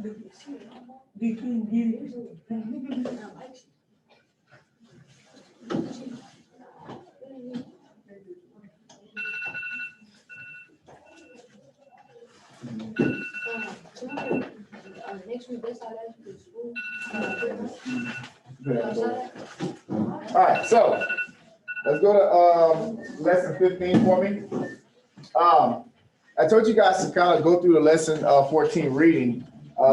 Next week, that's how that's for school. All right, so let's go to lesson 15 for me. I told you guys to kind of go through the lesson 14 reading,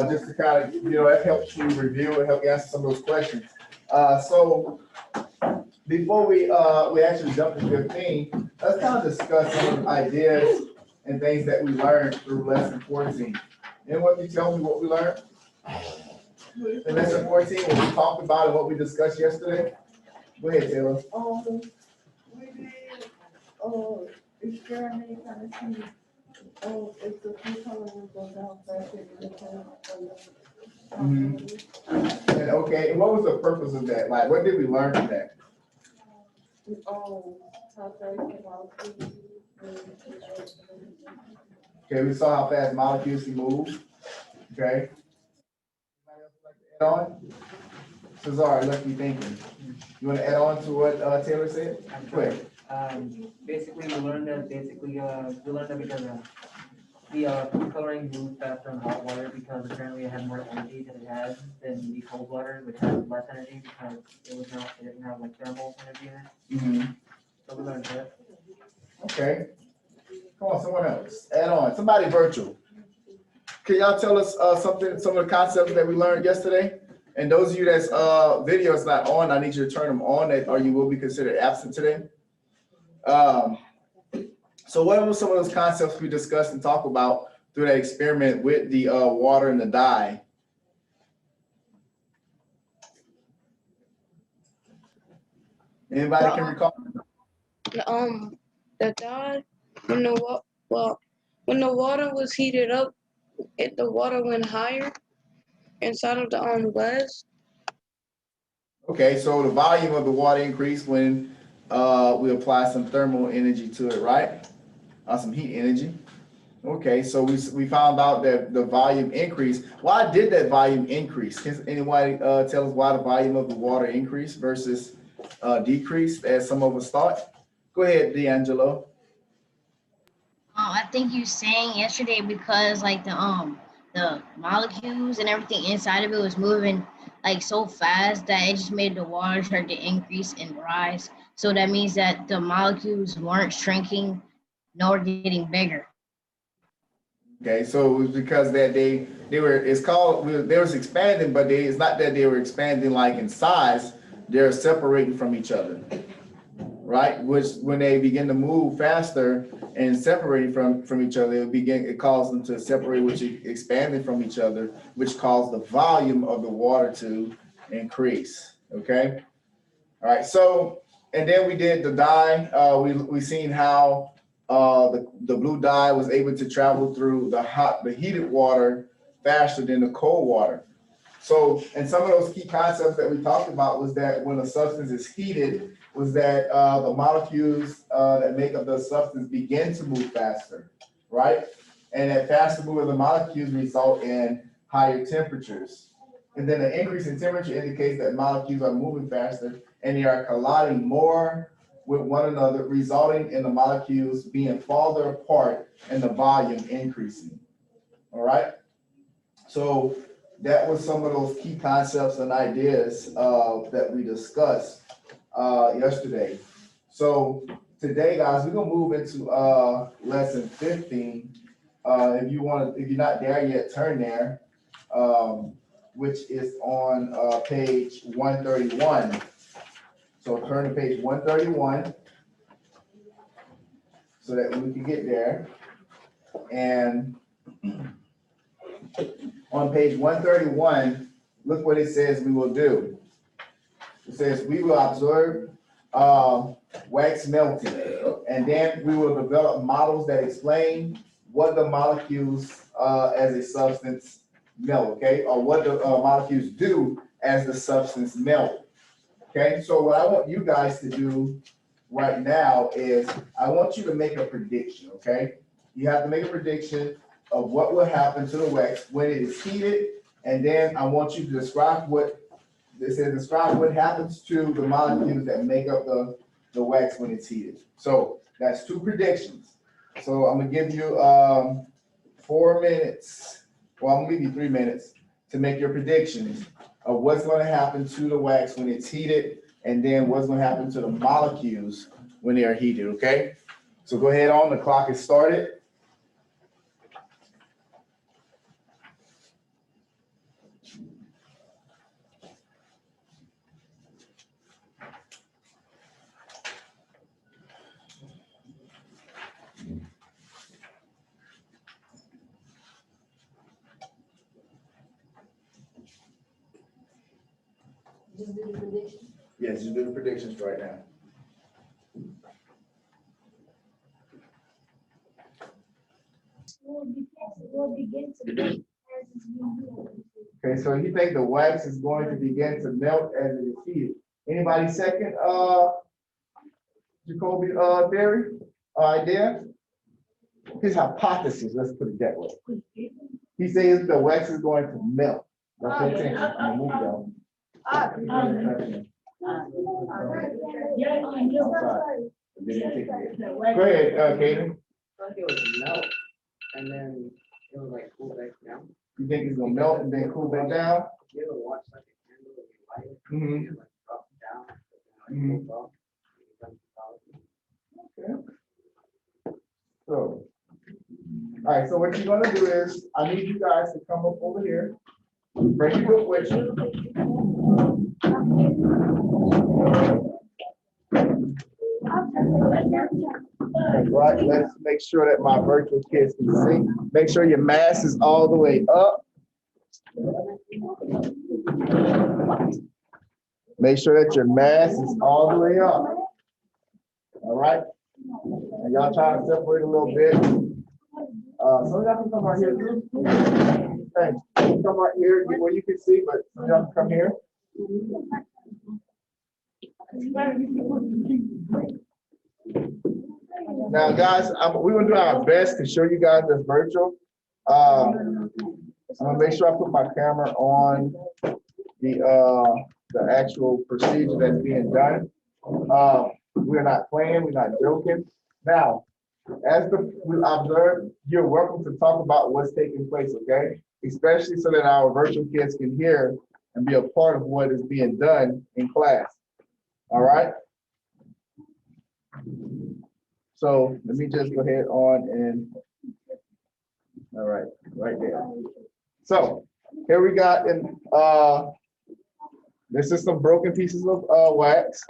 just to kind of, that helps you review and help you answer some of those questions. So before we actually jump to 15, let's kind of discuss some of the ideas and things that we learned through lesson 14. And what you tell me what we learned? In lesson 14, what we talked about and what we discussed yesterday? Go ahead, Taylor. We did, experiment kind of see, if the food color will go down faster than the And okay, and what was the purpose of that? Like, what did we learn from that? how fast the molecules. Okay, we saw how fast molecules can move. Okay. Anybody else like to add on? Cesar, lucky thinking. You want to add on to what Taylor said? Go ahead. Basically, we learned that because the food coloring moves faster in hot water because apparently it had more energy than it had than the cold water, which had less energy because it didn't have like thermal energy in it. Mm-hmm. So we learned that. Okay. Come on, someone else. Add on. Somebody virtual. Can y'all tell us some of the concepts that we learned yesterday? And those of you that's video is not on, I need you to turn them on, or you will be considered absent today. So what were some of those concepts we discussed and talked about through that experiment with the water and the dye? Anybody can recall? The dye, when the water was heated up, the water went higher inside of the glass. Okay, so the volume of the water increased when we apply some thermal energy to it, right? Some heat energy. Okay, so we found out that the volume increased. Why did that volume increase? Can anybody tell us why the volume of the water increased versus decreased, as some of us thought? Go ahead, D'Angelo. I think you saying yesterday because like the molecules and everything inside of it was moving like so fast that it just made the water start to increase and rise. So that means that the molecules weren't shrinking nor getting bigger. Okay, so it was because that they was expanding, but it's not that they were expanding like in size, they're separating from each other, right? Which when they begin to move faster and separating from each other, it caused them to separate, which expanded from each other, which caused the volume of the water to increase. Okay, all right. So and then we did the dye. We seen how the blue dye was able to travel through the heated water faster than the cold water. So, and some of those key concepts that we talked about was that when a substance is heated, was that the molecules that make up the substance begin to move faster, right? And that faster move of the molecules result in higher temperatures. And then the increase in temperature indicates that molecules are moving faster and they are colliding more with one another, resulting in the molecules being farther apart and the volume increasing. All right. So that was some of those key concepts and ideas that we discussed yesterday. So today, guys, we're gonna move into lesson 15. If you're not there yet, turn there, which is on page 131. So turn to page 131 so that we can get there. And on page 131, look what it says we will do. It says we will observe wax melting, and then we will develop models that explain what the molecules as a substance melt, okay, or what the molecules do as the substance melt. Okay, so what I want you guys to do right now is I want you to make a prediction, okay? You have to make a prediction of what will happen to the wax when it is heated And then I want you to describe describe what happens to the molecules that make up the wax when it's heated. So that's 2 predictions. So I'm gonna give you 4 minutes, well, I'm gonna give you 3 minutes to make your predictions of what's gonna happen to the wax when it's heated, and then what's gonna happen to the molecules when they are heated, okay? So go ahead on, the clock is started. Just do the prediction. Yes, just do the predictions right now. Will begin to melt as it's being heated. Okay, so you think the wax is going to begin to melt as it is heated. Anybody second, Jacoby, theory, idea? His hypothesis, let's put it that way. He says the wax is going to melt. Now pay attention, I'm gonna move down. I'm sorry. Go ahead, Kaden. I think it was melt, and then it was like cool back down. You think it's gonna melt and then cool back down? You ever watch like a candle when you light it, Mhm. it like drops down, Mhm. cools off, it becomes solid. Okay. So, all right, so what you're gonna do is, I need you guys to come up over here. Bring your book with you. Right, let's make sure that my virtual kids can see. Make sure your mask is all the way up. Make sure that your mask is all the way up. All right? And y'all try to separate a little bit. Some of y'all can come right here too. Thanks. Come right here where you can see, but some of y'all can come here. Now, guys, we're gonna do our best to show you guys this virtual. I'm gonna make sure I put my camera on the actual procedure that's being done. We're not playing, we're not joking. Now, as we observed, you're welcome to talk about what's taking place, okay? Especially so that our virtual kids can hear and be a part of what is being done in class. All right? So let me just go ahead on and, all right, right there. So here we got, this is some broken pieces of wax.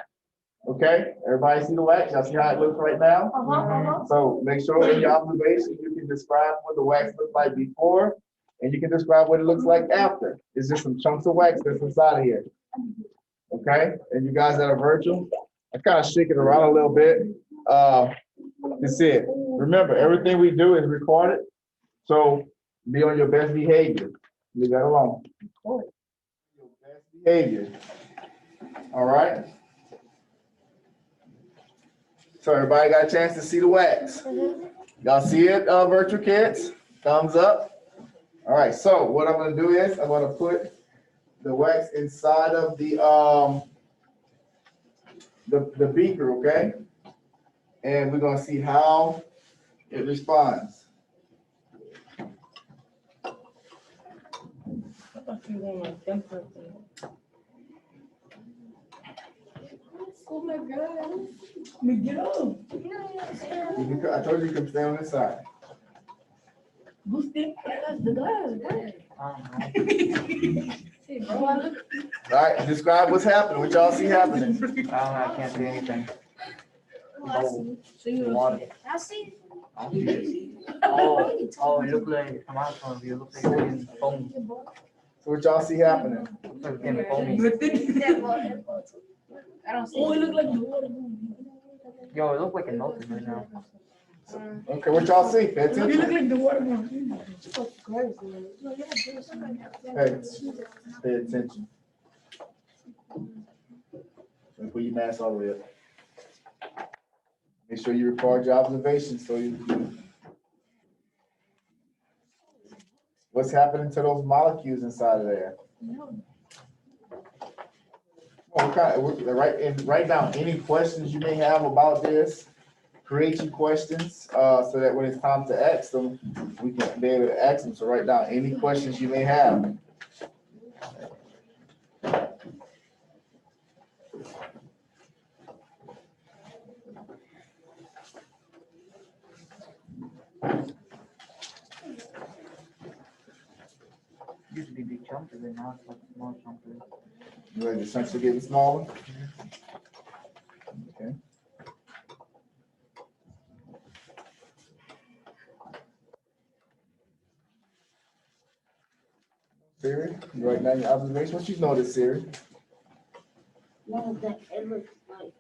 Okay, everybody see the wax? Y'all see how it looks right now? So make sure in your observation, you can describe what the wax looked like before, and you can describe what it looks like after. It's just some chunks of wax that's inside of here. Okay, and you guys that are virtual, I kind of shake it around a little bit. That's it. Remember, everything we do is recorded, so be on your best behavior. Leave that alone. Your best behavior. All right. So everybody got a chance to see the wax? Y'all see it, virtual kids? Thumbs up. All right, so what I'm gonna do is I'm gonna put the wax inside of the beaker, okay? And we're gonna see how it responds. Oh my God. Miguel. I told you you can stay on this side. The glass, All right, describe what's happening. What y'all see happening? I can't see anything. Water. I see. Oh, it looked like, from our point of view, it looks like it's getting foamy. So what y'all see happening? Looks like it's getting foamy. I don't see. Oh, it looked like the water. Yo, it looks like it melted right now. Okay, what y'all see? Pay It looked attention. like the water. Hey, pay attention. And put your mask all the way up. Make sure you record your observations so you. What's happening to those molecules inside of there? Well, write down any questions you may have about this. Create your questions, so that when it's time to ask them, we can be able to ask them. So write down any questions you may have. Used to be big chunks, and now it's like small chunks. Like the chunks are getting smaller. Okay. Siri, you write down your observation. What you notice, Siri? No, that it looks like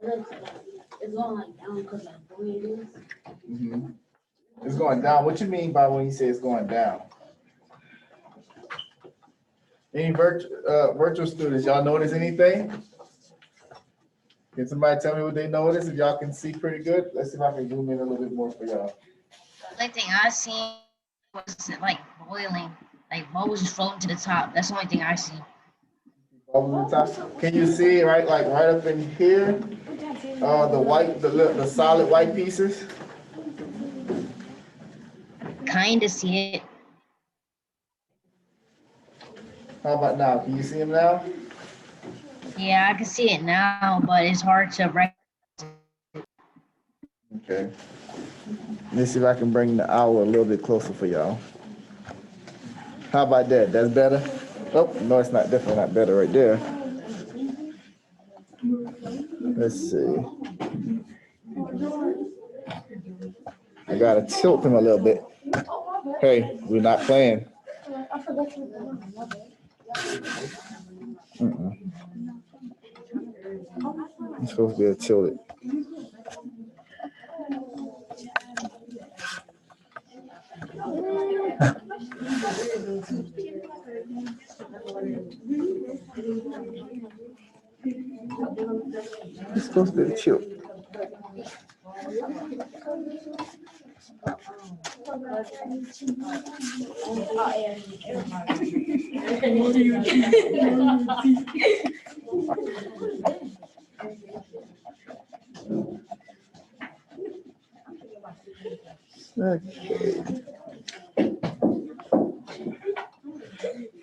it's going like down because like the way it is. Mm-hmm. It's going down. What you mean by when you say it's going down? Any virtual students, y'all notice anything? Can somebody tell me what they notice? If y'all can see pretty good, let's see if I can zoom in a little bit more for y'all. The only thing I seen was like boiling, like bubbles just floating to the top. That's the only thing I see. Over the top. Can you see right up in here? The solid white pieces. Kind of see it. How about now? Can you see them now? Yeah, I can see it now, but it's hard to recognize. Okay. Let me see if I can bring the owl a little bit closer for y'all. How about that? That's better? Oh, no, it's not, definitely not better right there. Let's see. I gotta tilt him a little bit. Hey, we're not playing. I'm supposed to be able to tilt it. It's supposed to be chill. Okay.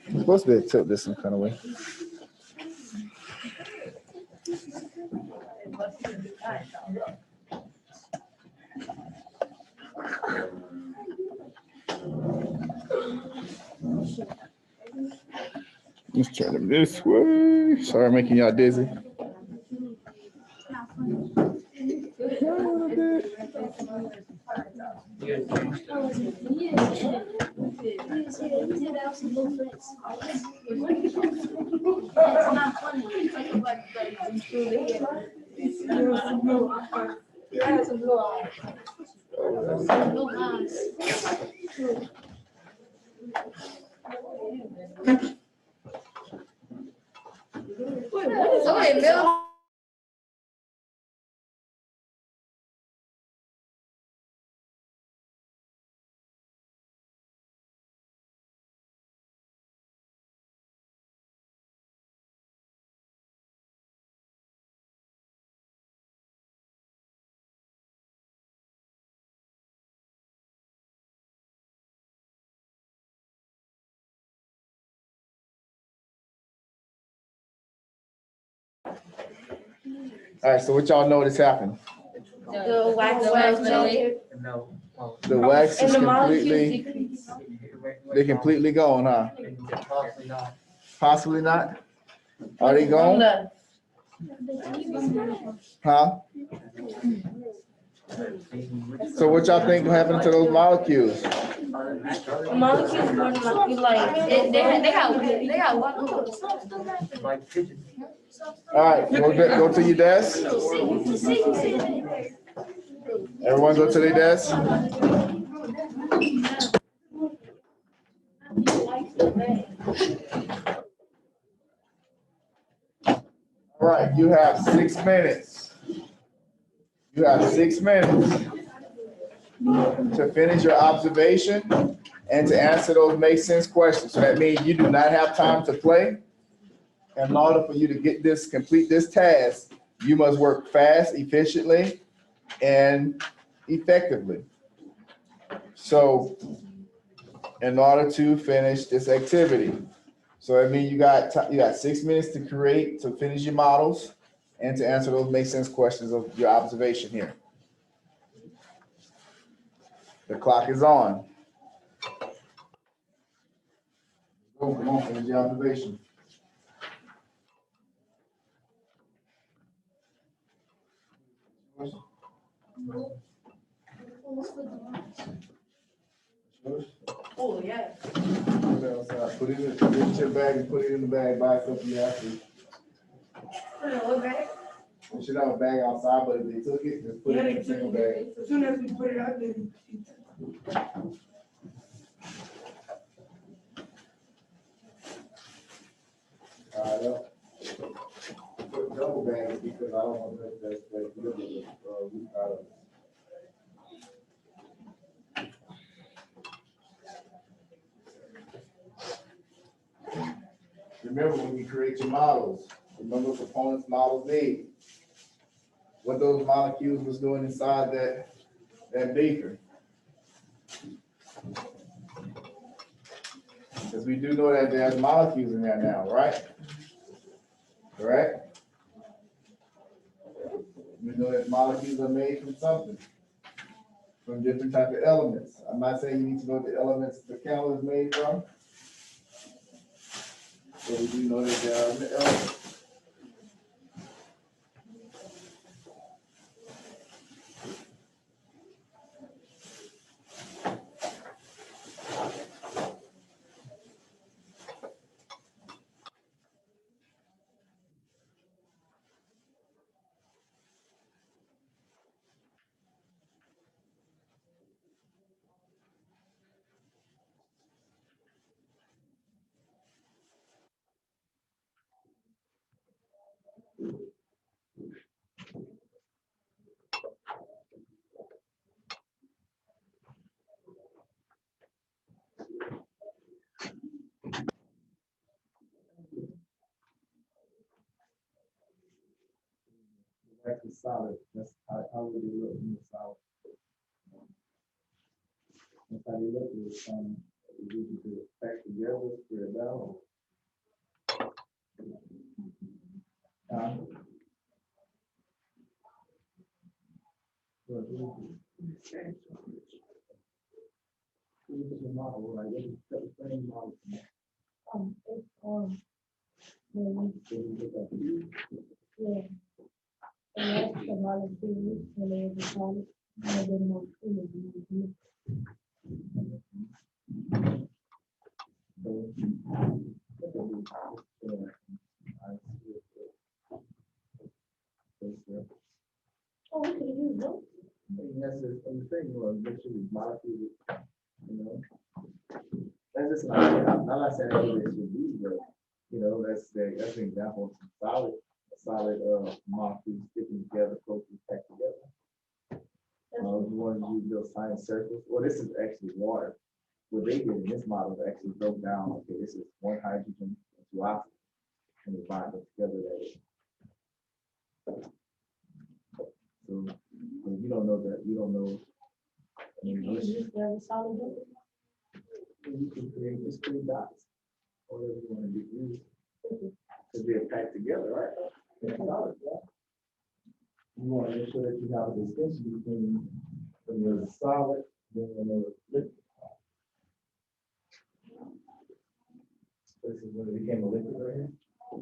I'm supposed to be able to tilt this some kind of way. Let's turn them this way. Sorry, making y'all dizzy. All right, so what y'all notice happened? The wax melted. No. The wax is And the molecules completely, decreased. they completely gone, huh? Possibly not. Possibly not? Are they gone? Huh? So what y'all think happened to those molecules? The molecules were like they got what? Like pigeons. All right, go to your desk. Everyone go to their desk. All right, you have 6 minutes. You have 6 minutes to finish your observation and to answer those make sense questions. So that means you do not have time to play. In order for you to get this, complete this task, you must work fast, efficiently, and effectively. So in order to finish this activity, so I mean, you got 6 minutes to create, to finish your models and to answer those make sense questions of your observation here. The clock is on. Go, come on, finish your observation. Oh, yeah. Put it outside. Put it in your bag and put it in the bag by itself if you have to. What bag? You should have a bag outside, but if they took it, just put it in a single bag. As soon as we put it out there. Put double bags because I don't want that root out of it. Remember when you create your models, remember components models need. What those molecules was doing inside that beaker. Because we do know that there's molecules in there now, right? Correct? We know that molecules are made from something, from different type of elements. I'm not saying you need to know what the elements the candle is made from. But we do know that there are elements. That's the solid. That's how would you look in the solid. That's how you look at it. You can pack together, spread out. Model, right? The same model. It's yeah. And that's the molecule, and there's a solid, and then more fluid. Oh, we could use those. That's just, I'm saying, literally molecules, you know. That's just not, I'm not saying that's what it should be, but, that's an example of solid molecules sticking together, closely packed together. You want to use those science circles, well, this is actually water. What they did in this model is actually broke down, okay, this is one hydrogen and two oxygen, and they bind them together that way. So, you don't know that, you don't know. You can create just 3 dots, or whatever you want to be used. Because they're packed together, right? They're solid, yeah. You want to make sure that you have a distinction between when you're solid and when you're liquid. This is when it became a liquid right here. So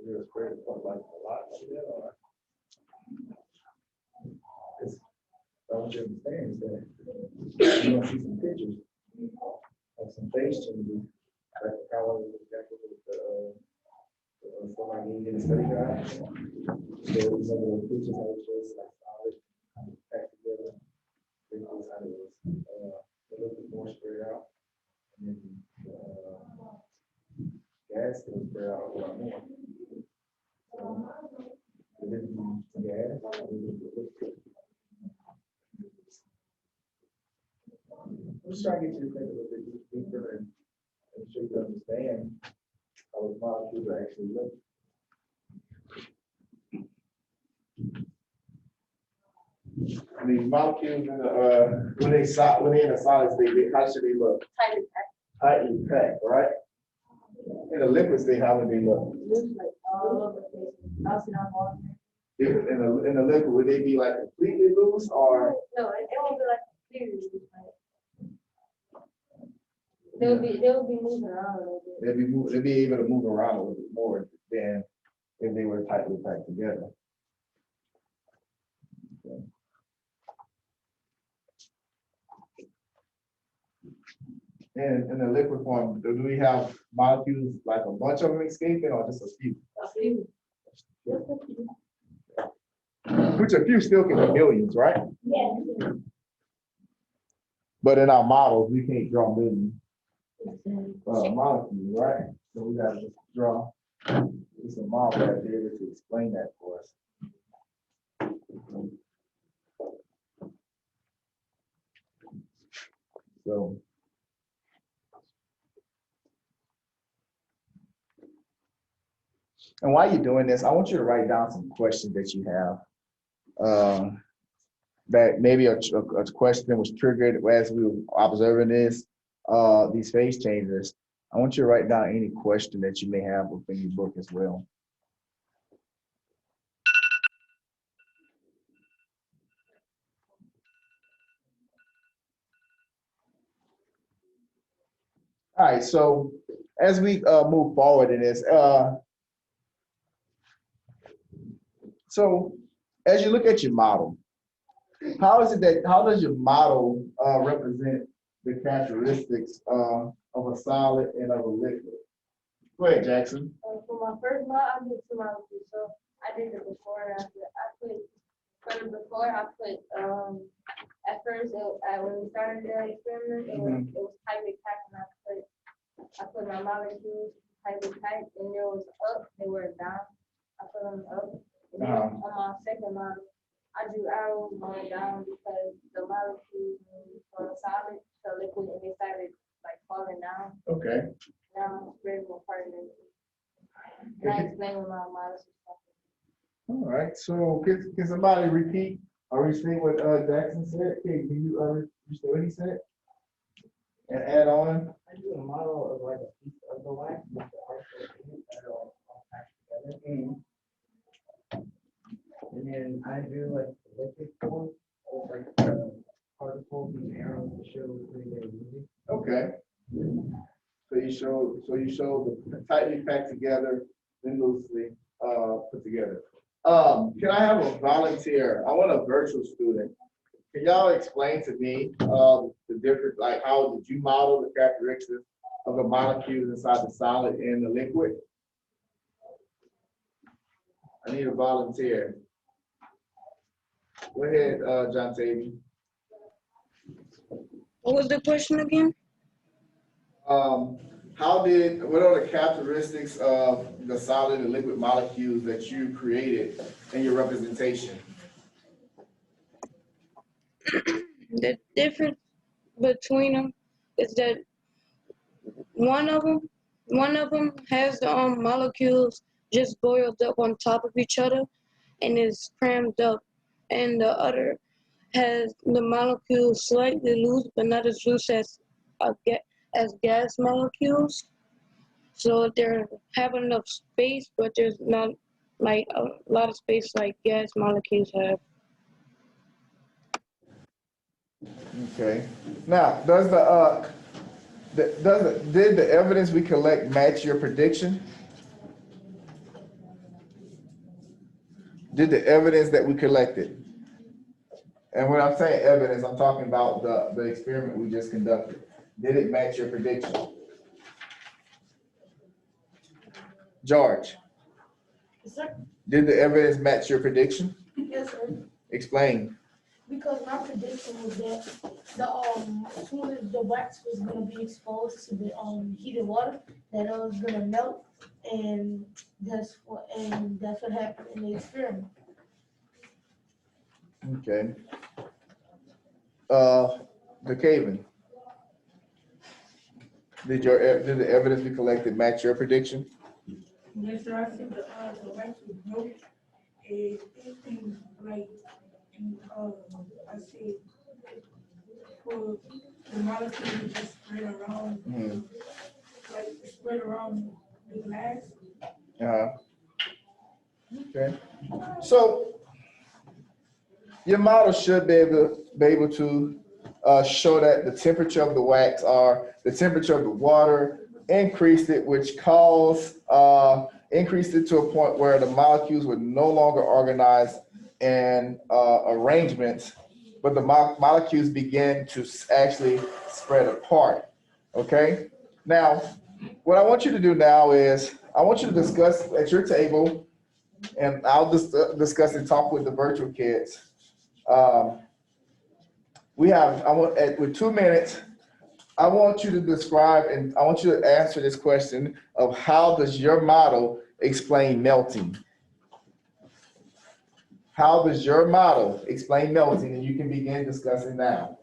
they were spread apart like a lot like that, or? Because I want you to understand is that you want to see some pictures of some phase changes, like the color exactly with the somebody needed a study guide. So some of the pictures how it shows like solid kind of packed together. Then this how it was a little bit more spread out. And then gas can spread out a lot more. So this is gas. I'm just trying to get you to think a little bit so you can understand how the molecules are actually look. I mean, molecules in the, when they in a solid state, how should they look? Tightly packed, right? In a liquid state, how would they look? In a liquid, would they be like completely loose or? No, it won't be like clear. They'll be moving around a little bit. They'd be able to move around a little bit more than if they were tightly packed together. Okay. And in the liquid form, do we have molecules like a bunch of them escaping or just a few? A few. Which a few still can be millions, right? Yeah. But in our models, we can't draw millions molecules, right? So we gotta just draw just a model right there to explain that for us. So. And while you're doing this, I want you to write down some questions that you have. That maybe a question was triggered as we were observing this, these phase changes. I want you to write down any question that you may have within your book as well. All right, so as we move forward in this, so as you look at your model, how does your model represent the characteristics of a solid and of a liquid? Go ahead, Jackson. For my first model, I did 2 molecules. So I did it before and after. At first, when we started the experiment, it was tightly packed, and I put my molecules tightly packed, and it was up, they were down. I put them up. And then on my second model, I drew arrows going down because the molecules moved from solid to liquid, and they started like falling down. Okay. Now I'm spreading apart and I explain what my models and stuff. All right. So can somebody repeat or restate what Jackson said? Okay, can you restate what he said? And add on? I do a model of like a piece of the wax with the artificial paint that are all packed together. And then I do like the liquid form with like the particles and arrows to show where they're moving. Okay. So you show the tightly packed together, then loosely put together. Can I have a volunteer? I want a virtual student. Can y'all explain to me the difference, like how did you model the characteristics of the molecules inside the solid and the liquid? I need a volunteer. Go ahead, John Tavy. What was the question again? What are the characteristics of the solid and liquid molecules that you created in your representation? The difference between them is that one of them has the molecules just boiled up on top of each other and is crammed up, and the other has the molecules slightly loose but not as loose as gas molecules. So they have enough space, but there's not like a lot of space like gas molecules have. Okay. Now, did the evidence we collect match your prediction? Did the evidence that we collected? And when I'm saying evidence, I'm talking about the experiment we just conducted. Did it match your prediction? George, Yes, sir. did the evidence match your prediction? Yes, sir. Explain. Because my prediction was that as soon as the wax was gonna be exposed to the heated water, that it was gonna melt, and that's what happened in the experiment. Okay. The Caven. Did did the evidence we collected match your prediction? Yes, sir, I see the wax was broke, everything like, and, I see for the molecule to just spread around, Mhm. like, spread around the glass. Okay. So your model should be able to show that the temperature of the wax or the temperature of the water increased it, which caused increased it to a point where the molecules were no longer organized in arrangements, but the molecules began to actually spread apart. Okay. Now, what I want you to do now is I want you to discuss at your table, and I'll discuss and talk with the virtual kids. With 2 minutes, I want you to describe and I want you to answer this question of how does your model explain melting? How does your model explain melting? And you can begin discussing now.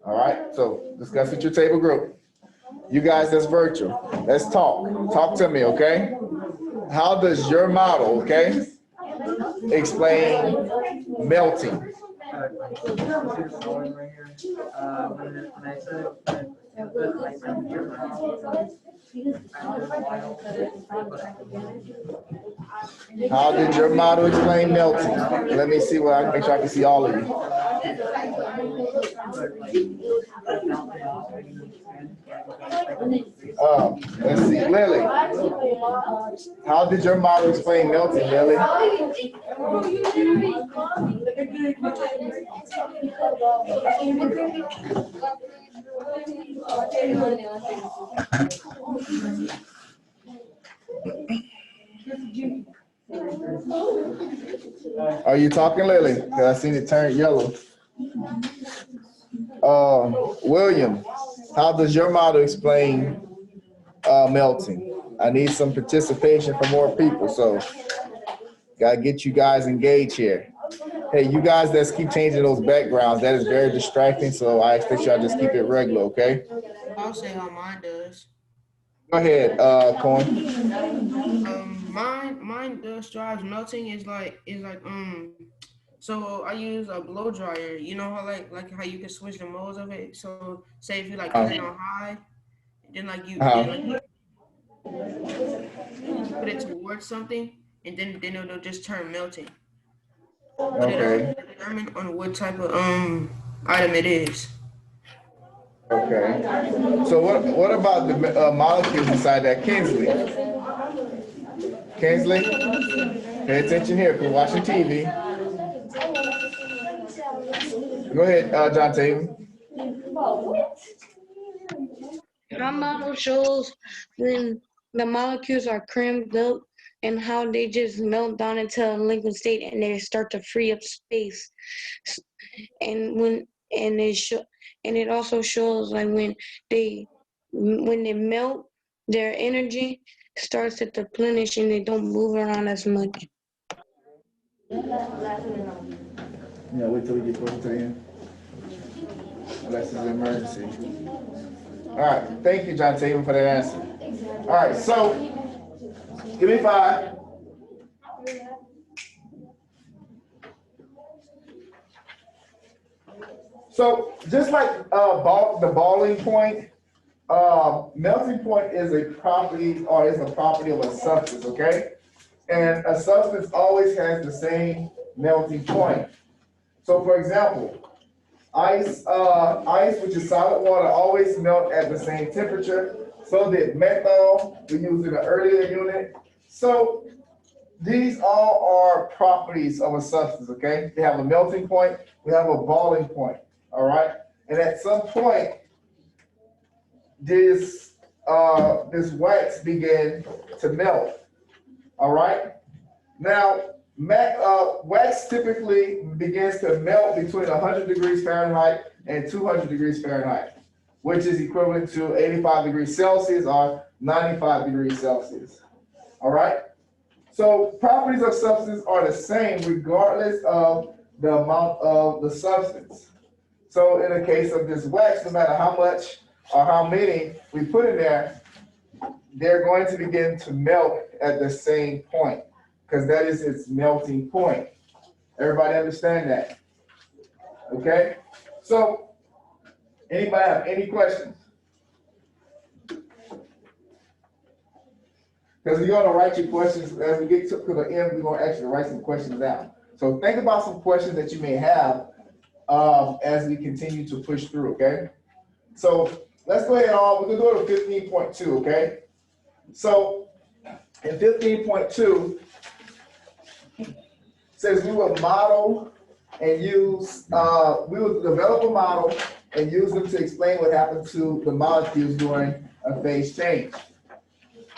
All right, so discuss with your table group. You guys that's virtual, let's talk. Talk to me, okay? How does your model, okay, explain melting? When I said that the high temperature How did your model explain melting? Let me see I can make sure I can see all of you. Let's see, Lily. How did your model explain melting, Lily? Are you talking, Lily? Because I seen it turn yellow. William, how does your model explain melting? I need some participation from more people, so gotta get you guys engaged here. Hey, you guys that keep changing those backgrounds, that is very distracting, so I expect y'all just keep it regular, okay? I'll say how mine does. Go ahead, Corn. Mine does drives melting so I use a blow dryer. You know how like how you can switch the modes of it. So say if you like put it on high, then you put it towards something, and then it'll just turn melting. But it Okay, determine on what type of item it is. okay. So what about the molecules inside that, Kinsley? Kinsley, pay attention here, we're watching TV. Go ahead, John Tatum. My model shows when the molecules are crammed up and how they just melt down into a liquid state and they start to free up space. And it also shows like when they melt, their energy starts to deplenish and they don't move around as much. Yeah, wait till we get close to the end. Unless it's an emergency. All right, thank you, John Tatum, for that answer. All right, so give me 5. So just like the boiling point, melting point is a property of a substance, okay? And a substance always has the same melting point. So for example, ice, which is solid water, always melt at the same temperature. So did methanol, we used in an earlier unit. So these all are properties of a substance, okay? They have a melting point, we have a boiling point, all right? And at some point, this wax began to melt, all right? Now, wax typically begins to melt between 100 degrees Fahrenheit and 200 degrees Fahrenheit, which is equivalent to 85 degrees Celsius or 95 degrees Celsius, all right? So properties of substance are the same regardless of the amount of the substance. So in the case of this wax, no matter how much or how many we put in there, they're going to begin to melt at the same point, because that is its melting point. Everybody understand that? Okay? So, anybody have any questions? Because you're gonna write your questions, as we get to the end, we're gonna actually write some questions down. So think about some questions that you may have as we continue to push through, okay? So let's go ahead on, we're gonna go to 15.2, okay? So in 15.2, says we will model and use, we will develop a model and use them to explain what happens to the molecules during a phase change.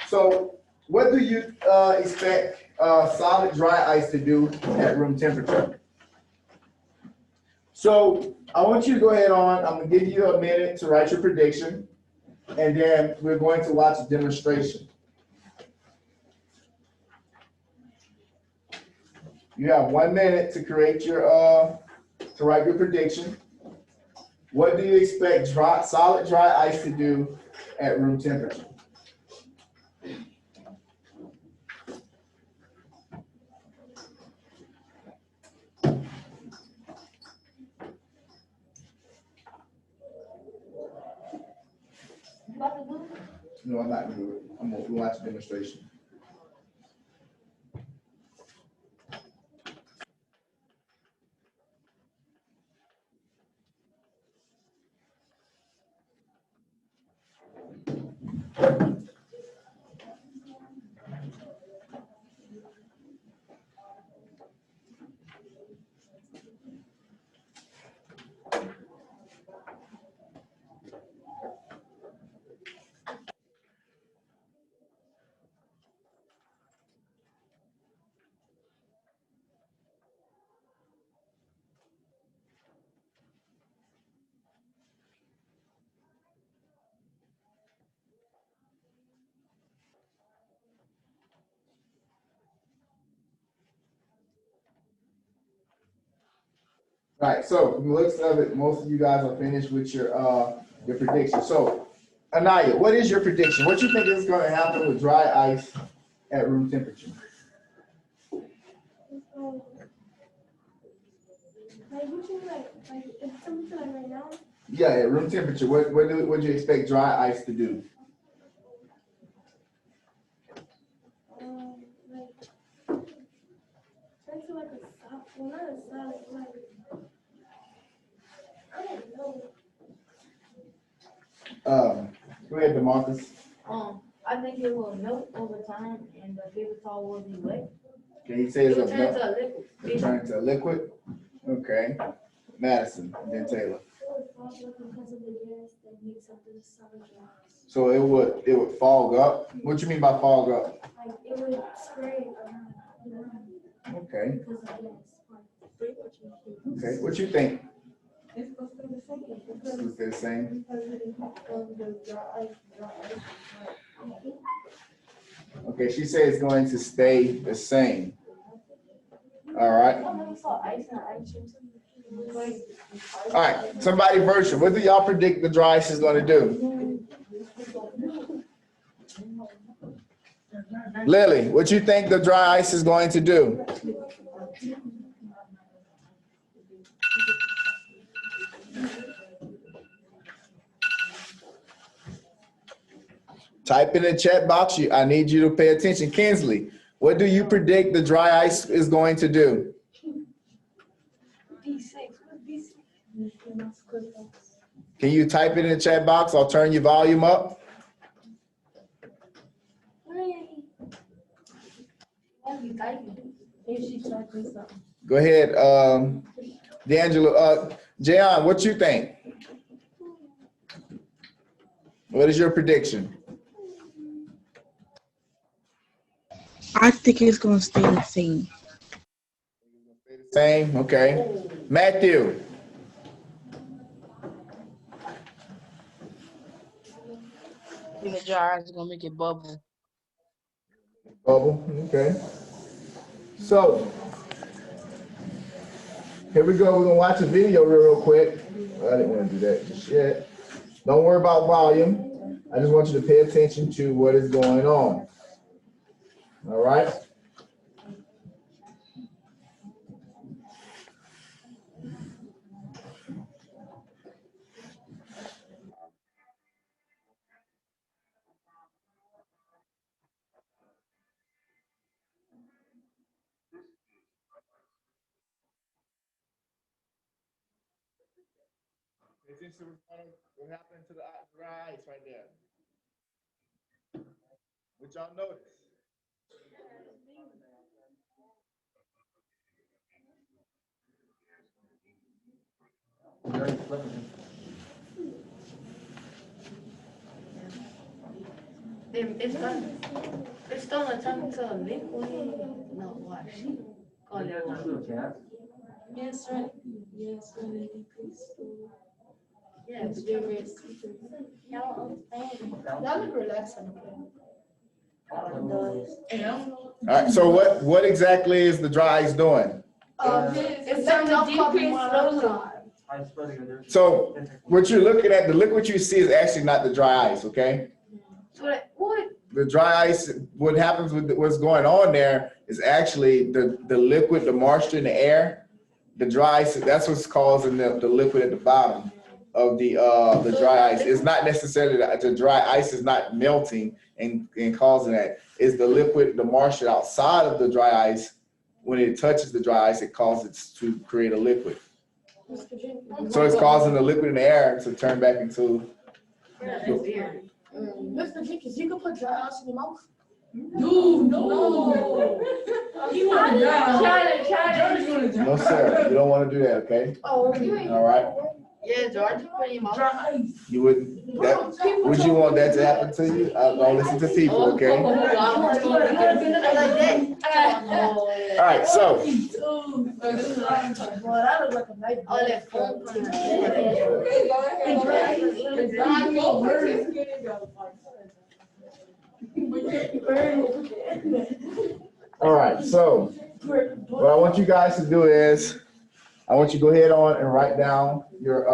So what do you expect solid dry ice to do at room temperature? So I want you to go ahead on, I'm gonna give you a minute to write your prediction, and then we're going to watch a demonstration. You have 1 minute to create your, to write your prediction. What do you expect solid dry ice to do at room temperature? No, I'm not gonna do it. I'm gonna watch a demonstration. All right, so from the looks of it, most of you guys are finished with your prediction. So, Anaya, what is your prediction? What you think is going to happen with dry ice at room temperature? Yeah, at room temperature, what do you expect dry ice to do? Go ahead, DeMarcus. I think it will melt over time and the paper towel will be wet. Can you say It it's will a turn melt? to a liquid. It turn to a liquid? Okay. Madison, and then Taylor. So it would fog up? What you mean by fog up? Like it would spray around. Okay. Okay, what you think? It's supposed to be the same. Is it the same? Okay, she said it's going to stay the same. All right. All right, somebody virtual. What do y'all predict the dry ice is going to do? Lily, what you think the dry ice is going to do? Type in the chat box. I need you to pay attention. Kinsley, what do you predict the dry ice is going to do? Can you type it in the chat box? I'll turn your volume up. Go ahead, D'Angelo. Jayon, what you think? What is your prediction? I think it's gonna stay the same. Same, okay. Matthew. In the jar is gonna make it bubble. Bubble, okay. So, here we go. We're gonna watch a video real quick. I didn't want to do that just yet. Don't worry about volume. I just want you to pay attention to what is going on. All right? What happened to the dry ice right there? What y'all notice? It's gonna turn into a liquid. No, watch. Call it one. Yes, right. Yes, when it increases. Yeah, it's very secret. Y'all understand? Y'all look relaxed on the plane. All right, so what exactly is the dry ice doing? It's gonna decrease those. So what you're looking at, the liquid you see is actually not the dry ice, okay? What? The dry ice, what happens with what's going on there is actually the liquid, the moisture in the air, the dry ice, that's what's causing the liquid at the bottom of the dry ice. It's not necessarily the dry ice is not melting and causing that. It's the liquid, the moisture outside of the dry ice. When it touches the dry ice, it causes it to create a liquid. So it's causing the liquid in the air to turn back into. Mr. Jenkins, you can put dry ice in your mouth. No. You want to try. No, sir. You don't want to do that, okay? Oh, you ain't. All right. Yeah, George, you put in your mouth. You wouldn't. Would you want that to happen to you? Don't listen to people, okay? All right. So. All right. So, what I want you guys to do is, I want you to go ahead on and write down your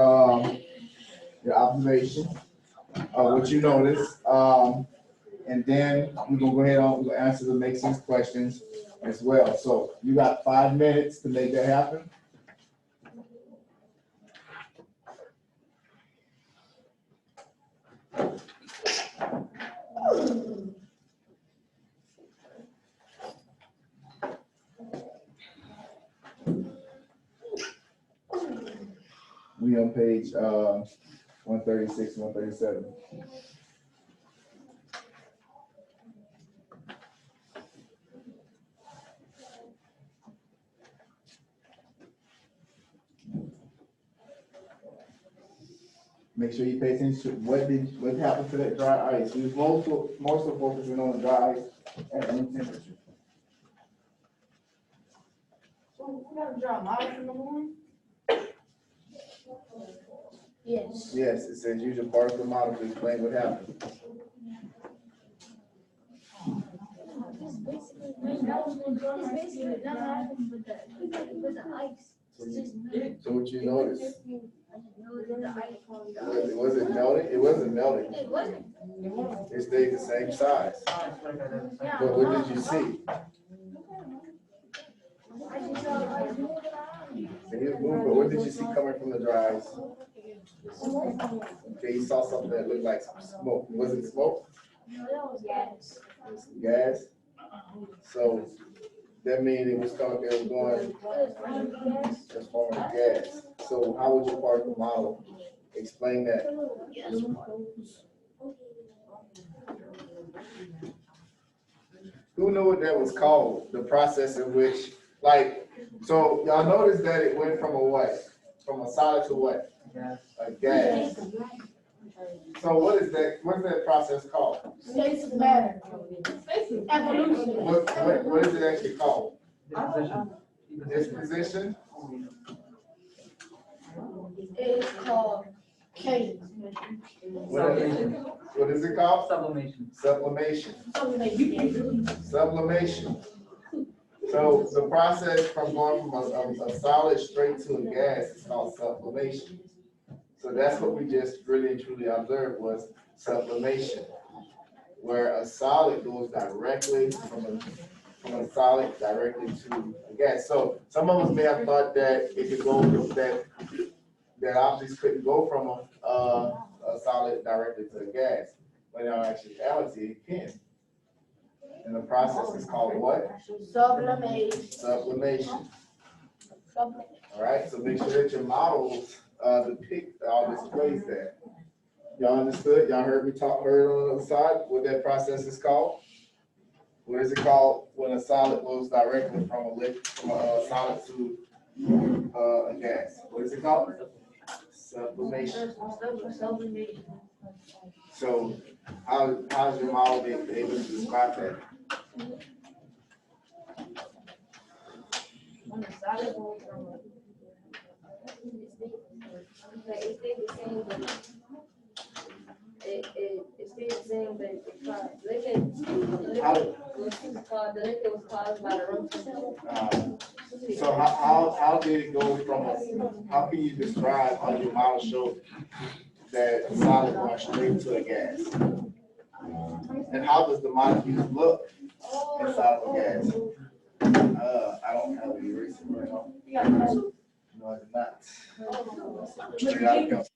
observation of what you noticed, and then we're gonna go ahead on. We're gonna answer the make sense questions as well. So you got 5 minutes to make that happen. We on page 136, 137. Make sure you pay attention to what happened to that dry ice. We was mostly focusing on the dry ice at room temperature. So we gotta draw models in the morning? Yes. Yes, it says use your particle model to explain what happened. It's basically nothing happened with the ice. So what you noticed? It Was it melting? It wasn't melting. wasn't. It stayed the same size. But what did you see? I just saw the ice moving around. It moved, but what did you see coming from the dry ice? Okay, you saw something that looked like smoke. Was it smoke? No, that was gas. Gas? So that means it was going, just forming gas. So how would your particle model explain that? Who knew what that was called? The process in which, like, so y'all notice that it went from a what? From a solid to what? A gas. So what is that? What's that process called? States of matter. Evolution. What is it actually called? Disposition. Disposition? It's called cadence. What is it called? Sublimation. Sublimation. Sublimation. So the process from going from a solid straight to a gas is called sublimation. So that's what we just really and truly observed was sublimation, where a solid goes directly from a solid directly to a gas. So some of us may have thought that it could go that objects couldn't go from a solid directly to a gas, but in actuality it can. And the process is called what? Sublimation. Sublimation. All right, so make sure that your models depict all displays that. Y'all understood? Y'all heard me heard on the other side what that process is called? What is it called when a solid goes directly from a solid to a gas? What is it called? Sublimation. So how's your model being able to describe that? When the solid goes from it stayed the same, but it stayed the same, but the liquid was caused by the room temperature. So how did it go from how can you describe how your model showed that the solid went straight to a gas? And how does the molecule look inside of a gas? I don't have any eraser right now. No, I did not. Straight out of pencil.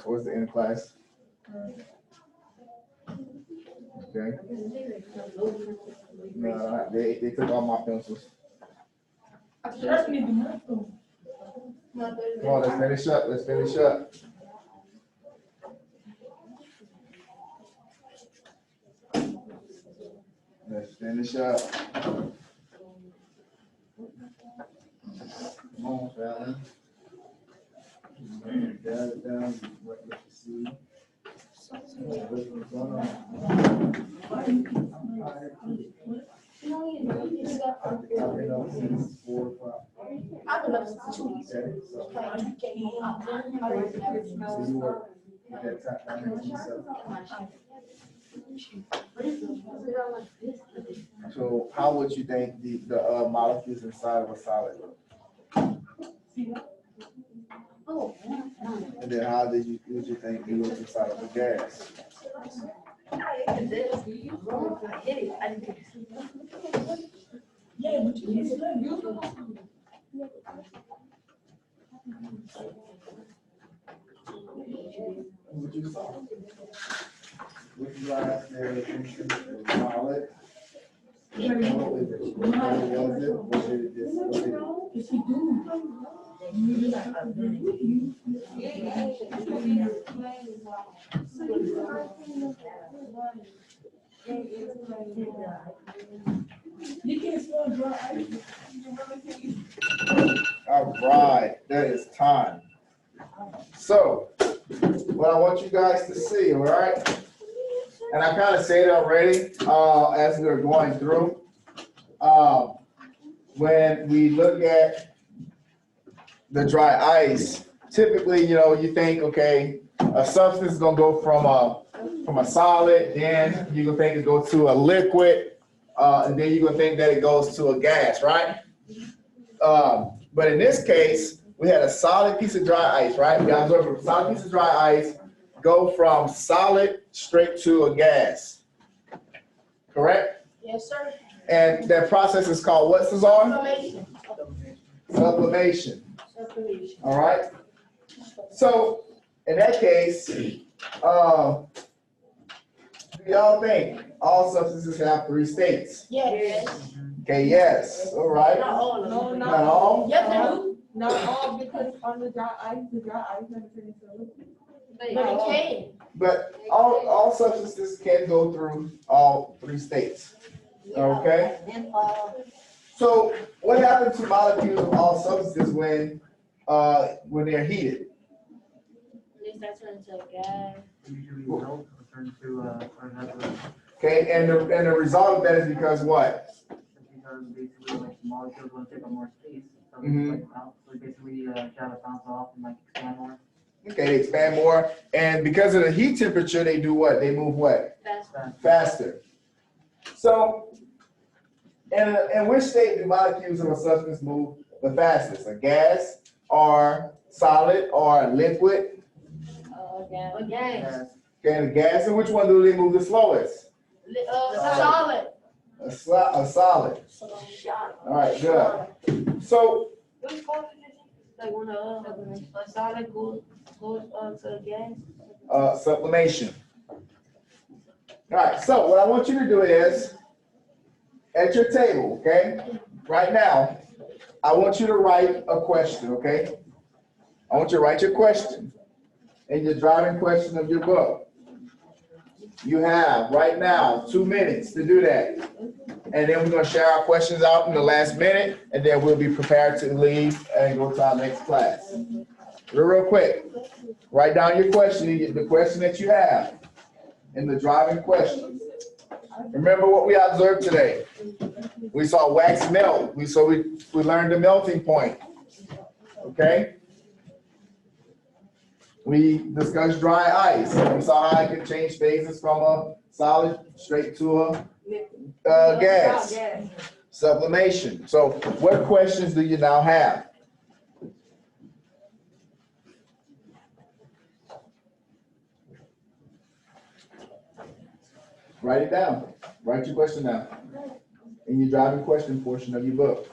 Towards the end of class. Okay. No, they took all my pencils. Come on, let's finish up. Let's finish up. Let's finish up. Come on, Fallon. Gather it down. What you see. What's going on? I've been up since 4 o'clock. I've been up since 2 weeks. Okay, so you work at that time. So how would you think the molecules inside of a solid look? And then how would you think they look inside of a gas? Yeah, but you What you saw? Which glass there is solid? What was it? What did it just? What did it? You can't smell dry ice. All right, that is time. So, what I want you guys to see, all right? And I kind of said it already as we were going through. When we look at the dry ice, typically, you think, okay, a substance is gonna go from a solid, then you're gonna think it goes to a liquid, and then you're gonna think that it goes to a gas, right? But in this case, we had a solid piece of dry ice, right? We observed a solid piece of dry ice go from solid straight to a gas. Correct? Yes, sir. And that process is called what, Cesar? Sublimation. Sublimation. All right. So in that case, do y'all think all substances have 3 states? Yes. Okay, yes. All right. Not all of them. Not all? Yes, they do. Not all, because on the dry ice never turns into a liquid. But it can. But all substances can go through all 3 states. Okay? So what happens to molecules of all substances when they're heated? They start turning to a gas. Usually melt or turn to another. Okay, and the result of that is because what? Because basically like the molecules want to take up more space. So Mhm. like bounce, so basically try to bounce off and like expand more. Okay, they expand more, and because of the heat temperature, they do what? They move what? Faster. So, in which state do molecules of a substance move the fastest? A gas, or solid or liquid? Gas. Okay, the gas, and which one do they move the slowest? Solid. A solid. All right, good. So, Which one did you think? Like when a solid goes to gas? sublimation. All right, so what I want you to do is, at your table, okay, right now, I want you to write a question, okay? I want you to write your question in your driving question of your book. You have, right now, 2 minutes to do that. And then we're gonna share our questions out in the last minute, and then we'll be prepared to leave and go to our next class. Real quick, write down your question, the question that you have in the driving question. Remember what we observed today. We saw wax melt. We learned the melting point. Okay? We discussed dry ice. We saw how it could change phases from a solid straight to a gas. Sublimation. So what questions do you now have? Write it down. Write your question down in your driving question portion of your book.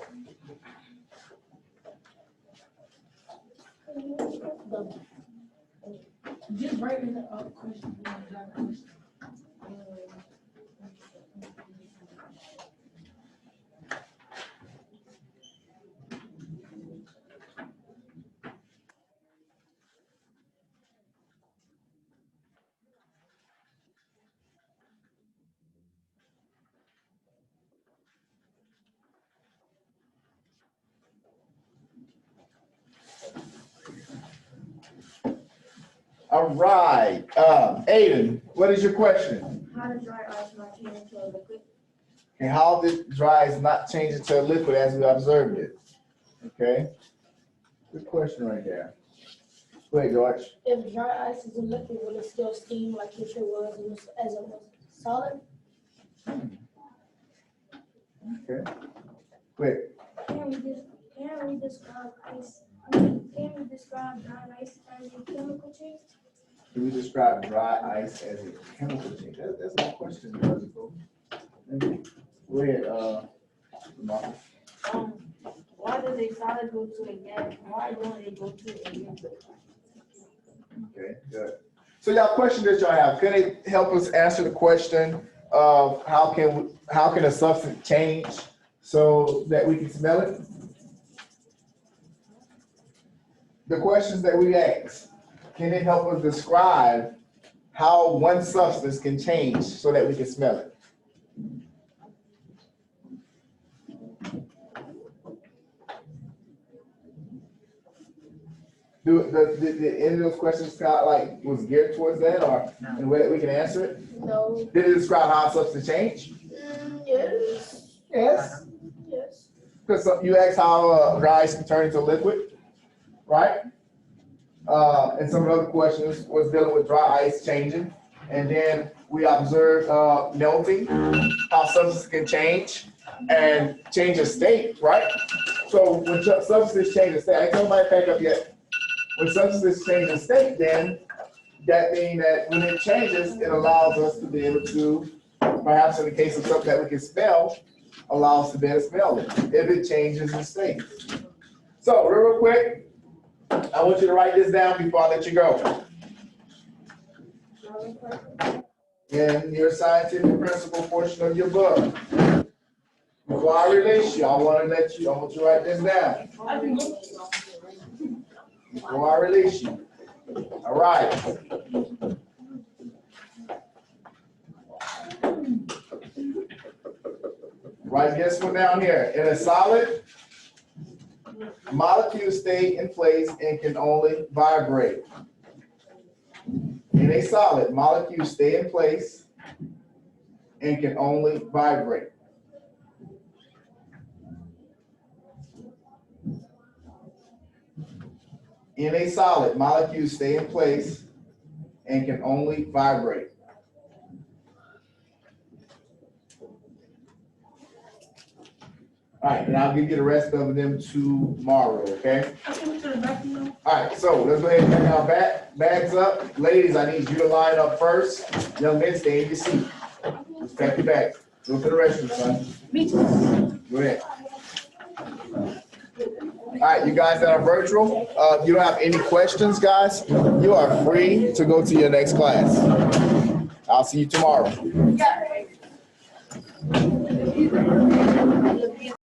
Just write in the question. All right, Aiden, what is your question? How does dry ice not change into a liquid? And how did dry ice not change into a liquid as we observed it? Okay, good question right there. Go ahead, George. If dry ice is a liquid, will it still steam like if it was as a solid? Okay, quick. Can we describe ice? Can we describe dry ice as a chemical change? Can we describe dry ice as a chemical change? That's a good question. Go ahead, Marcus. Why does a solid go to a gas? Why don't it go to a liquid? Okay, good. So y'all, question that y'all have, can it help us answer the question of how can a substance change so that we can smell it? The questions that we ask, can it help us describe how one substance can change so that we can smell it? Did any of those questions was geared towards that, or in a way that we can answer it? No. Did it describe how a substance change? Yes. Yes. Yes. Because you asked how dry ice can turn into liquid, right? And some of the other questions was dealing with dry ice changing. And then we observed melting, how substances can change and change a state, right? So when substances change a state, I ain't told nobody to pack up yet. When substances change a state, then that means that when it changes, it allows us to be able to, perhaps in the case of something that we can smell, allow us to be able to smell it if it changes the state. So real quick, I want you to write this down before I let you go. In your scientific principle portion of your book. Before I release you, I want you to write this down. Before I release you. All right. Write this one down here. In a solid, molecules stay in place and can only vibrate. In a solid, molecules stay in place and can only vibrate. In a solid, molecules stay in place and can only vibrate. All right, and I'll give you the rest of them tomorrow, okay? I think to the back, you know. All right, so let's go ahead and bring our bags up. Ladies, I need you to line up first. Young men, stay in your seat. Just pack your bag. Go to the restroom, son. Me too. Go ahead. All right, you guys that are virtual, if you don't have any questions, guys, you are free to go to your next class. I'll see you tomorrow.